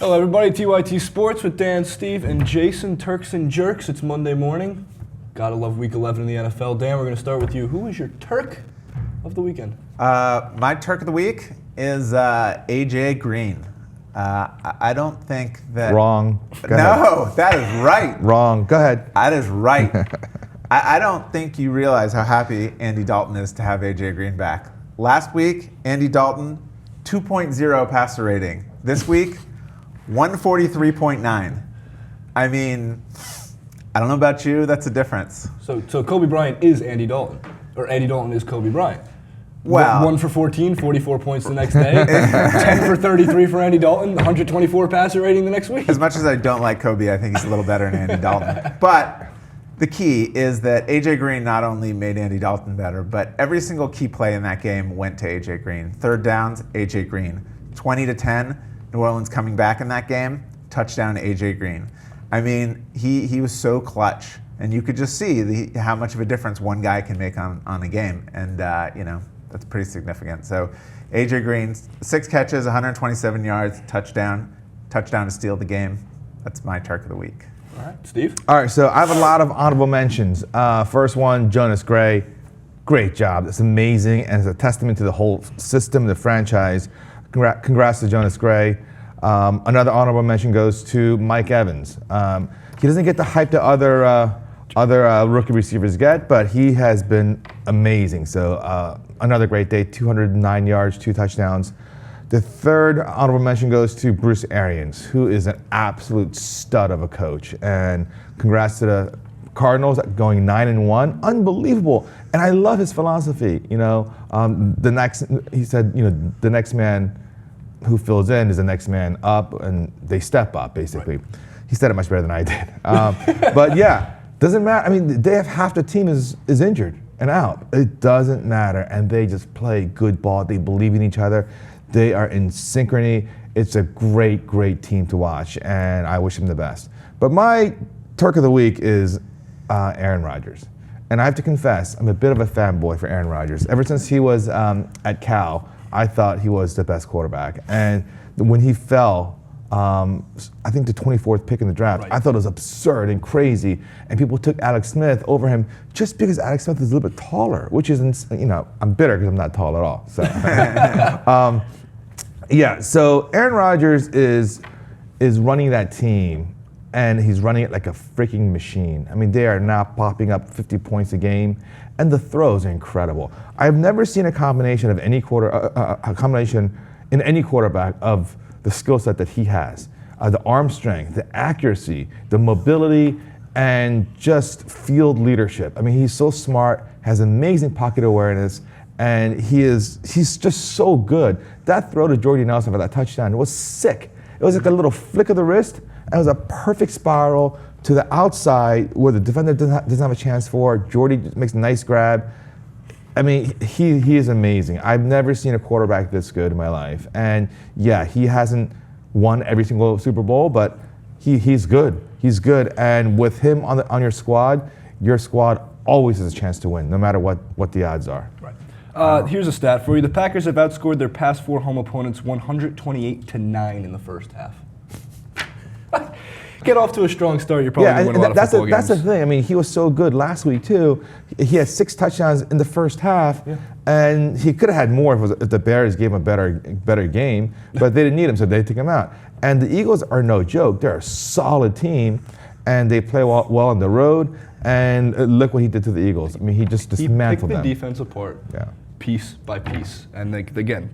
Hello everybody, TYT Sports with Dan, Steve, and Jason, Turks and Jerks. It's Monday morning. Gotta love Week 11 in the NFL. Dan, we're gonna start with you. Who is your Turk of the weekend? My Turk of the week is AJ Green. I don't think that... Wrong. No, that is right. Wrong. Go ahead. That is right. I don't think you realize how happy Andy Dalton is to have AJ Green back. Last week, Andy Dalton, 2.0 passer rating. This week, 143.9. I mean, I don't know about you, that's a difference. So Kobe Bryant is Andy Dalton, or Andy Dalton is Kobe Bryant. Well, 1 for 14, 44 points the next day. 10 for 33 for Andy Dalton, 124 passer rating the next week. As much as I don't like Kobe, I think he's a little better than Andy Dalton. But the key is that AJ Green not only made Andy Dalton better, but every single key play in that game went to AJ Green. Third downs, AJ Green. 20-10, New Orleans coming back in that game, touchdown to AJ Green. I mean, he was so clutch, and you could just see how much of a difference one guy can make on a game, and that's pretty significant. So AJ Green, 6 catches, 127 yards, touchdown to steal the game. That's my Turk of the week. All right, Steve? All right, so I have a lot of honorable mentions. First one, Jonas Gray. Great job. It's amazing, and it's a testament to the whole system, the franchise. Congrats to Jonas Gray. Another honorable mention goes to Mike Evans. He doesn't get the hype that other rookie receivers get, but he has been amazing. So another great day, 209 yards, 2 touchdowns. The third honorable mention goes to Bruce Arians, who is an absolute stud of a coach. And congrats to the Cardinals going 9-1, unbelievable. And I love his philosophy. He said, the next man who fills in is the next man up, and they step up, basically. Right. He said it much better than I did. But yeah, doesn't matter. I mean, they have half the team is injured and out. It doesn't matter, and they just play good ball. They believe in each other. They are in synchrony. It's a great, great team to watch, and I wish them the best. But my Turk of the week is Aaron Rodgers. And I have to confess, I'm a bit of a fanboy for Aaron Rodgers. Ever since he was at Cal, I thought he was the best quarterback. And when he fell, I think the 24th pick in the draft, right, I thought it was absurd and crazy. And people took Alex Smith over him just because Alex Smith is a little bit taller, which is, I'm bitter because I'm not tall at all. So, so Aaron Rodgers is running that team, and he's running it like a freaking machine. I mean, they are now popping up 50 points a game, and the throws are incredible. I've never seen a combination of any combination in any quarterback of the skill set that he has. The arm strength, the accuracy, the mobility, and just field leadership. I mean, he's so smart, has amazing pocket awareness, and he's just so good. That throw to Jordy Nelson for that touchdown was sick. It was like a little flick of the wrist, and it was a perfect spiral to the outside where the defender doesn't have a chance for. Jordy makes a nice grab. I mean, he is amazing. I've never seen a quarterback this good in my life. And yeah, he hasn't won every single Super Bowl, but he's good. He's good. And with him on your squad always has a chance to win, no matter what the odds are. Right. Here's a stat for you. The Packers have outscored their past 4 home opponents 128-9 in the first half. Get off to a strong start, you're probably going to win a lot of football games. That's the thing. I mean, he was so good last week, too. He had 6 touchdowns in the first half, and he could have had more if the Bears gave him a better game, but they didn't need him, so they took him out. And the Eagles are no joke. They're a solid team, and they play well on the road, and look what he did to the Eagles. I mean, he just dismantled them. He picked the defense apart. Yeah. Piece by piece. And again,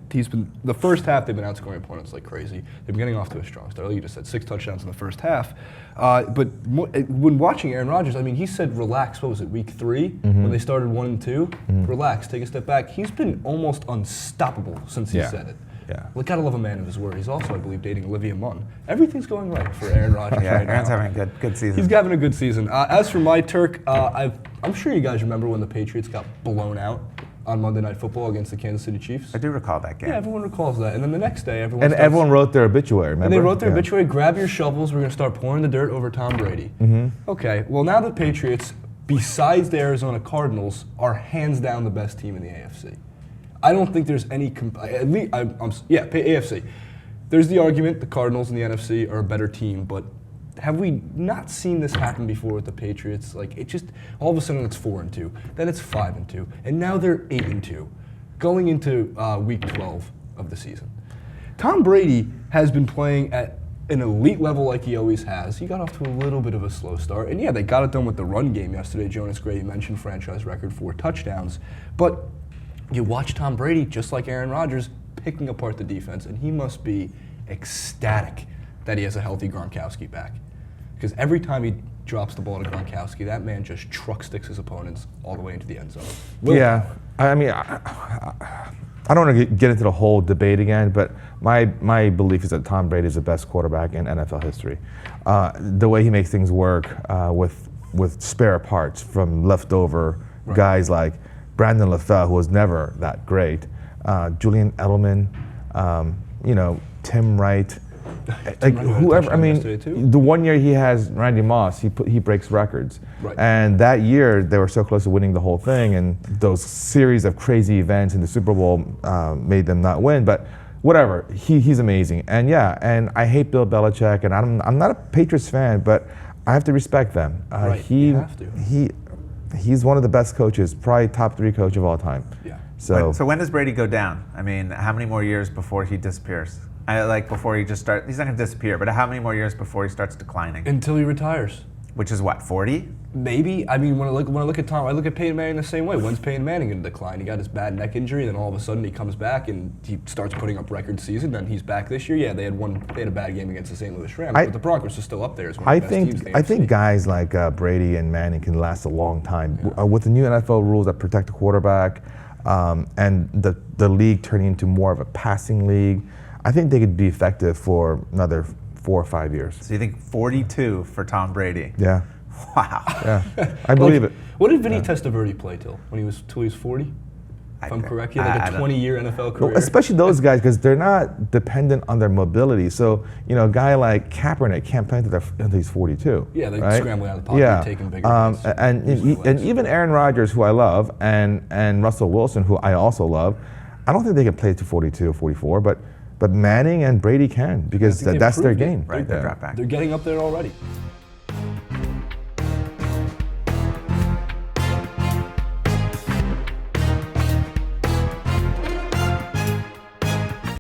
the first half they've been outscoring opponents like crazy. They've been getting off to a strong start. Like you just said, 6 touchdowns in the first half. But when watching Aaron Rodgers, I mean, he said relax, what was it, week 3? When they started 1-2? Relax, take a step back. He's been almost unstoppable since he said it. Yeah. We gotta love a man of his word. He's also, I believe, dating Olivia Munn. Everything's going right for Aaron Rodgers right now. Aaron's having a good season. He's having a good season. As for my Turk, I'm sure you guys remember when the Patriots got blown out on Monday Night Football against the Kansas City Chiefs. I do recall that game. Yeah, everyone recalls that. And then the next day, everyone wrote their obituary, remember? And they wrote their obituary, grab your shovels, we're going to start pouring the dirt over Tom Brady. Okay, well now the Patriots, besides the Arizona Cardinals, are hands down the best team in the AFC. I don't think there's any, AFC. there's the argument the Cardinals and the NFC are a better team, but have we not seen this happen before with the Patriots? Like, it just, all of a sudden it's 4-2, then it's 5-2, and now they're 8-2, going into week 12 of the season. Tom Brady has been playing at an elite level like he always has. He got off to a little bit of a slow start, and yeah, they got it done with the run game yesterday. Jonas Gray mentioned franchise record 4 touchdowns, but you watch Tom Brady, just like Aaron Rodgers, picking apart the defense, and he must be ecstatic that he has a healthy Gronkowski back. Because every time he drops the ball to Gronkowski, that man just truck sticks his opponents all the way into the end zone. Yeah, I mean, I don't want to get into the whole debate again, but my belief is that Tom Brady is the best quarterback in NFL history. The way he makes things work with spare parts from leftover guys like Brandon LaFell, who was never that great, Julian Edelman, Tim Wright. Like whoever, I mean, the one year he has Randy Moss, he breaks records, and that year they were so close to winning the whole thing, and those series of crazy events in the Super Bowl made them not win. But whatever, he's amazing, and yeah, and I hate Bill Belichick, and I'm not a Patriots fan, but I have to respect them. You have to. He's one of the best coaches, probably top 3 coach of all time. Yeah. So when does Brady go down? I mean, how many more years before he disappears? Before he just starts, he's not going to disappear, but how many more years before he starts declining? Until he retires. Which is what, 40? Maybe. I mean, when I look at Tom, I look at Peyton Manning the same way. When's Peyton Manning going to decline? He got his bad neck injury, then all of a sudden he comes back and he starts putting up record season. Then he's back this year. Yeah, they had a bad game against the St. Louis Rams, but the Broncos are still up there as one of the best teams in the I NFC. think guys like Brady and Manning can last a long time. With the new NFL rules that protect the quarterback, and the league turning into more of a passing league, I think they could be effective for another 4 or 5 years. So you think 42 for Tom Brady? Yeah. Wow. Yeah. I believe it. What did Vinny Testaverde play till he was 40? If I'm correct, he had like a 20-year NFL career. Well, especially those guys, because they're not dependent on their mobility. So, a guy like Kaepernick can't play until he's 42. Yeah, they right? scrambling out of the pocket, taking bigger hits. And even Aaron Rodgers, who I love, and Russell Wilson, who I also love, I don't think they can play to 42 or 44, but Manning and Brady can, because that's their game. Right, they're drop back. They're getting up there already.